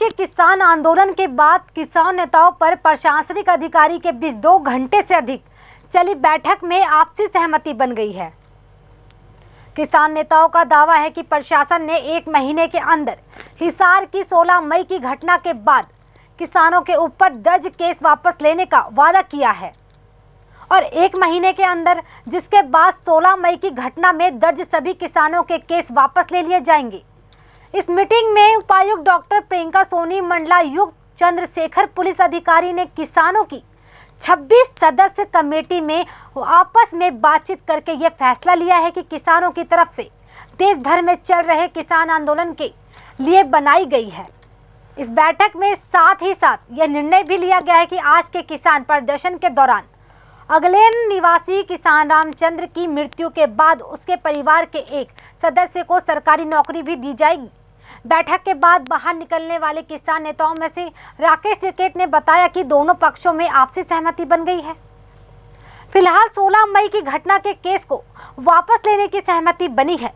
के किसान आंदोलन के बाद किसान नेताओं पर प्रशासनिक अधिकारी के बीच 2 घंटे से अधिक चली बैठक में आपसी सहमति बन गई है। किसान नेताओं का दावा है कि प्रशासन ने 1 महीने के अंदर हिसार की 16 मई की घटना के बाद किसानों के ऊपर दर्ज केस वापस लेने का वादा किया है और 1 महीने के अंदर जिसके बाद 16 मई की घटना में दर्ज सभी किसानों के केस वापस ले लिए जाएंगे। इस मीटिंग में उपायुक्त डॉक्टर प्रियंका सोनी, मंडलायुक्त चंद्रशेखर, पुलिस अधिकारी ने किसानों की 26 सदस्य कमेटी में आपस में बातचीत करके यह फैसला लिया है कि किसानों की तरफ से देश भर में चल रहे किसान आंदोलन के लिए बनाई गई है। इस बैठक में साथ ही साथ यह निर्णय भी लिया गया है कि आज के किसान प्रदर्शन के दौरान अगलेन निवासी किसान रामचंद्र की मृत्यु के बाद उसके परिवार के एक सदस्य को सरकारी नौकरी भी दी जाएगी। बैठक के बाद बाहर निकलने वाले किसान नेताओं में से राकेश टिकैत ने बताया कि दोनों पक्षों में आपसी सहमति बन गई है। फिलहाल 16 मई की घटना के केस को वापस लेने की सहमति बनी है।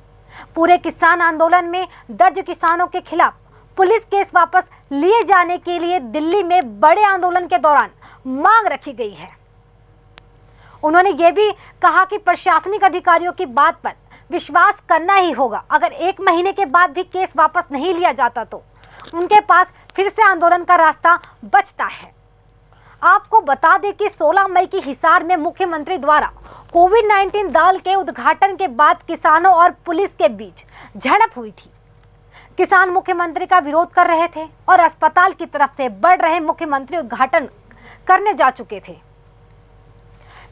पूरे किसान आंदोलन में दर्ज किसानों के खिलाफ पुलिस केस वापस लिए जाने के लिए दिल्ली में बड़े आंदोलन के दौरान मांग रखी गई है। उन्होंने ये भी कहा कि प्रशासनिक अधिकारियों की बात पर विश्वास करना ही होगा। अगर 1 महीने के बाद भी केस वापस नहीं लिया जाता तो उनके पास फिर से आंदोलन का रास्ता बचता है। आपको बता दें कि 16 मई की हिसार में मुख्यमंत्री द्वारा कोविड-19 दल के उद्घाटन के बाद किसानों और पुलिस के बीच झड़प हुई थी। किसान मुख्यमंत्री का विरोध कर रहे थे और अस्पताल की तरफ से बढ़ रहे मुख्यमंत्री उद्घाटन करने जा चुके थे,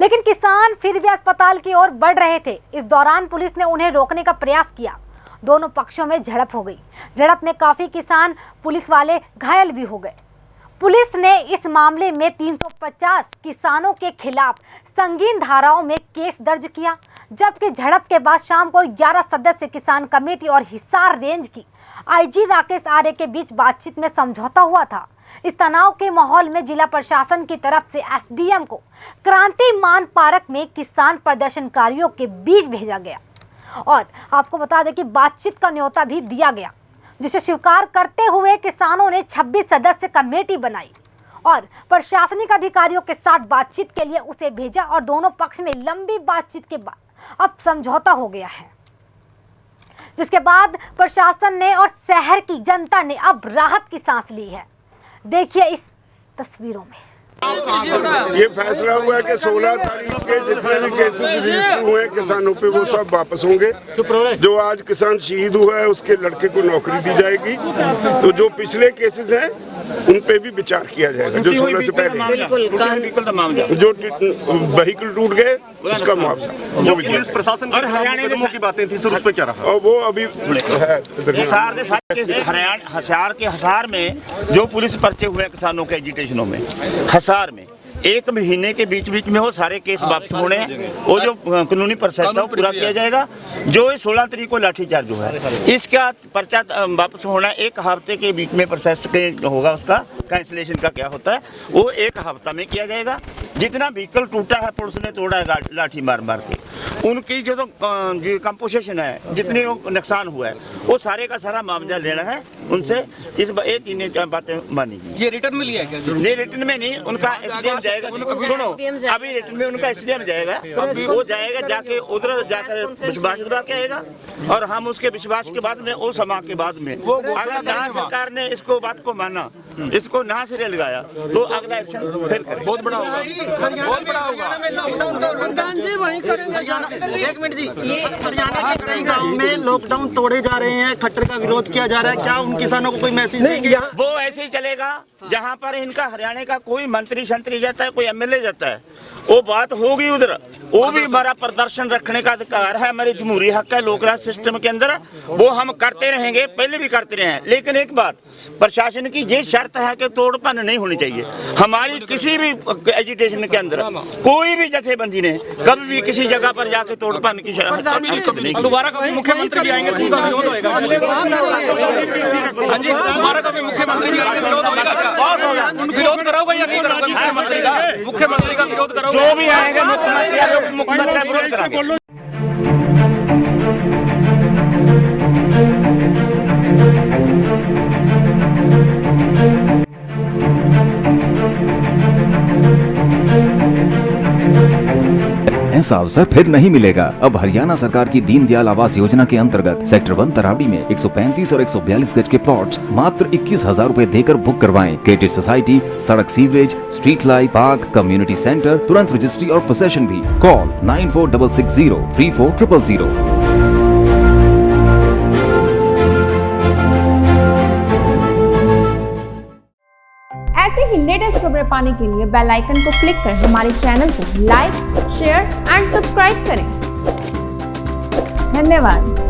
लेकिन किसान फिर भी अस्पताल की ओर बढ़ रहे थे। इस दौरान पुलिस ने उन्हें रोकने का प्रयास किया। दोनों पक्षों में झड़प हो गई। झड़प में काफी किसान पुलिस वाले घायल भी हो गए। पुलिस ने इस मामले में 350 किसानों के खिलाफ संगीन धाराओं में केस दर्ज किया, जबकि झड़प के बाद शाम को 11 सदस्य किसान कमेटी और हिसार रेंज की आईजी राकेश आर्य के बीच बातचीत में समझौता हुआ था। इस तनाव के माहौल में जिला प्रशासन की तरफ से एसडीएम को क्रांति मान पार्क में किसान प्रदर्शनकारियों के बीच भेजा गया और आपको बता दें कि बातचीत का न्योता भी दिया गया, जिसे स्वीकार करते हुए किसानों ने 26 सदस्य कमेटी बनाई और प्रशासनिक अधिकारियों के साथ बातचीत के लिए उसे भेजा और दोनों पक्ष में लंबी बातचीत के बाद अब समझौता हो गया है, जिसके बाद प्रशासन ने और शहर की जनता ने अब राहत की सांस ली है। देखिए इस तस्वीरों में ये फैसला हुआ है कि 16 तारीख के जितने भी केसेस रजिस्टर हुए हैं किसानों पे वो सब वापस होंगे। जो आज किसान शहीद हुआ है उसके लड़के को नौकरी दी जाएगी। तो जो पिछले केसेस हैं उन पे भी विचार किया जाएगा। जो 16 से पहले जो व्हीकल टूट गए उसका मुआवजा, जो पुलिस प्रशासन और हरियाणा की बातें थी सर, उस पर क्या रहा? और वो अभी है हिसार में जो पुलिस पर्चे हुए किसानों के एजिटेशनों में, हिसार में 1 महीने के बीच में वो सारे केस वापस होने हैं। वो जो कानूनी प्रोसेस है वो पूरा किया जाएगा। जो 16 तारीख को लाठीचार्ज हुआ है इसका पर्चा वापस होना 1 हफ्ते के बीच में प्रोसेस के होगा। उसका कैंसिलेशन का क्या होता है वो 1 हफ्ता में किया जाएगा। जितना व्हीकल टूटा है पुलिस ने तोड़ा है लाठी मार के, उनकी जो कंपोजिशन है, जितने नुकसान हुआ है वो सारे का सारा मुआवजा लेना है उनसे। इस ये 3 बातें मानी। ये रिटर्न में लिया है क्या? नहीं, रिटर्न में नहीं, उनका एसडीएम जाएगा। सुनो, अभी रिटर्न में उनका एसडीएम जाएगा, वो जाएगा जाके उधर जाकर विश्वास दिला के आएगा और हम उसके विश्वास के बाद में वो समा के बाद में अगर जहाँ सरकार ने इसको बात को माना, इसको ना सिरे लगाया तो अगला एक्शन फिर करें। बहुत बड़ा होगा, बहुत बड़ा होगा। एक मिनट जी, हरियाणा के कई गाँव में लॉकडाउन तोड़े जा रहे हैं, खट्टर का विरोध किया जा रहा है, क्या उन किसानों को कोई मैसेज देंगे? वो ऐसे ही चलेगा जहाँ पर इनका हरियाणा का कोई मंत्री शंत्री जाता है, कोई एमएलए जाता है, वो बात होगी उधर। वो भी हमारा प्रदर्शन रखने का अधिकार है, हमारे जमहूरी हक है लोकराज सिस्टम के अंदर, वो हम करते रहेंगे, पहले भी करते रहे हैं। लेकिन एक बात प्रशासन की ये शर्त है कि तोड़पन नहीं होनी चाहिए। हमारी किसी भी एजिटेशन के अंदर कोई भी जथेबंदी ने कभी भी किसी जगह पर जाके तोड़पन की दोबारा कभी मुख्यमंत्री जी आएंगे तो उनका विरोध होएगा? हाँ जी, दोबारा कभी मुख्यमंत्री जी आएंगे विरोध होगा क्या? बहुत होगा। विरोध करोगे या नहीं करोगे मुख्यमंत्री का विरोध करोगे? जो भी आएंगे मुख्यमंत्री विरोध कराएंगे। ऐसा अवसर फिर नहीं मिलेगा। अब हरियाणा सरकार की दीनदयाल आवास योजना के अंतर्गत सेक्टर 1 तरावड़ी में 135 और 142 गज के प्लॉट्स मात्र 21,000 रूपए देकर बुक करवाएं। क्रेडिट सोसाइटी, सड़क, sewerage, street light, park, community centre, तुरंत रजिस्ट्री और पोसेशन भी। कॉल 9466034000। ऐसे ही लेटेस्ट खबरें पाने के लिए बेल आइकन को क्लिक कर हमारे चैनल को लाइक, शेयर एंड सब्सक्राइब करें। धन्यवाद।